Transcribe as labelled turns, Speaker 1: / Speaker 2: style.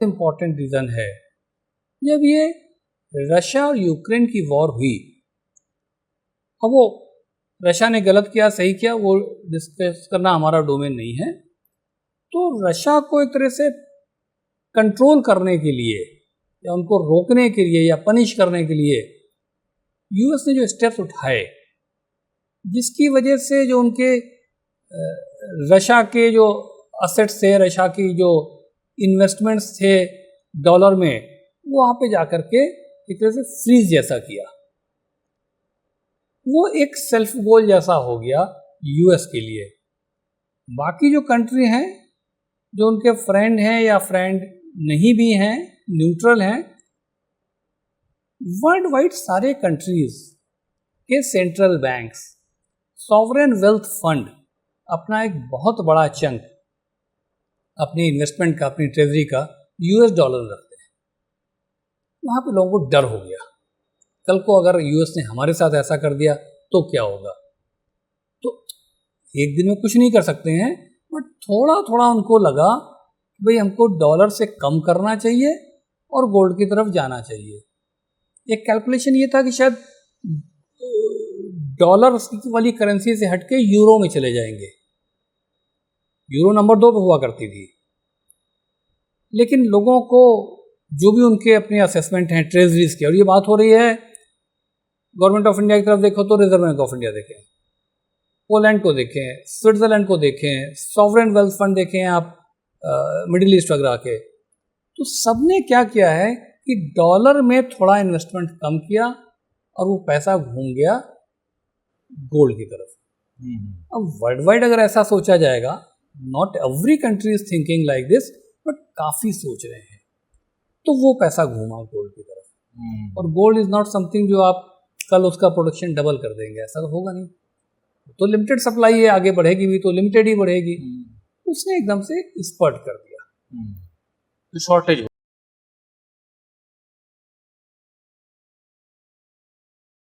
Speaker 1: Important reason है, जब ये रशिया और यूक्रेन की वॉर हुई, अब वो रशिया ने गलत किया सही किया वो डिस्कस करना हमारा डोमेन नहीं है, तो रशिया को एक तरह से कंट्रोल करने के लिए या उनको रोकने के लिए या पनिश करने के लिए यूएस ने जो स्टेप्स उठाए, जिसकी वजह से जो उनके रशिया के जो असेट्स थे, रशिया की जो इन्वेस्टमेंट्स थे डॉलर में, वो वहाँ पे जाकर के एक तरह से फ्रीज जैसा किया। वो एक सेल्फ गोल जैसा हो गया यूएस के लिए। बाकी जो कंट्री हैं जो उनके फ्रेंड हैं या फ्रेंड नहीं भी हैं, न्यूट्रल हैं, वर्ल्ड वाइड सारे कंट्रीज के central banks, sovereign wealth fund अपना एक बहुत बड़ा चंक अपनी इन्वेस्टमेंट का, अपनी ट्रेजरी का यूएस डॉलर रखते हैं। वहाँ पे लोगों को डर हो गया, कल को अगर यूएस ने हमारे साथ ऐसा कर दिया तो क्या होगा। तो एक दिन में कुछ नहीं कर सकते हैं, बट थोड़ा थोड़ा उनको लगा भाई हमको डॉलर से कम करना चाहिए और गोल्ड की तरफ जाना चाहिए। एक कैलकुलेशन ये था कि शायद डॉलर वाली करेंसी से हटके यूरो में चले जाएंगे। यूरो नंबर 2 पे हुआ करती थी, लेकिन लोगों को जो भी उनके अपने असेसमेंट हैं ट्रेजरीज के, और ये बात हो रही है गवर्नमेंट ऑफ इंडिया की तरफ देखो तो रिजर्व बैंक ऑफ इंडिया देखें, पोलैंड को देखें, स्विट्जरलैंड को देखें, सॉवरेन वेल्थ फंड देखें आप मिडिल ईस्ट वगैरह के, तो सबने क्या किया है कि डॉलर में थोड़ा इन्वेस्टमेंट कम किया और वो पैसा घूम गया गोल्ड की तरफ। अब वर्ल्ड वाइड अगर ऐसा सोचा जाएगा, not every country is thinking like this, but काफ़ी सोच रहे हैं, तो वो पैसा घूमा गोल्ड की तरफ। और गोल्ड इज़ नॉट समथिंग जो आप कल उसका प्रोडक्शन डबल कर देंगे, ऐसा तो होगा नहीं। तो लिमिटेड सप्लाई है, आगे बढ़ेगी भी तो लिमिटेड ही बढ़ेगी। उसने एकदम से स्पर्ट कर दिया,
Speaker 2: तो शॉर्टेज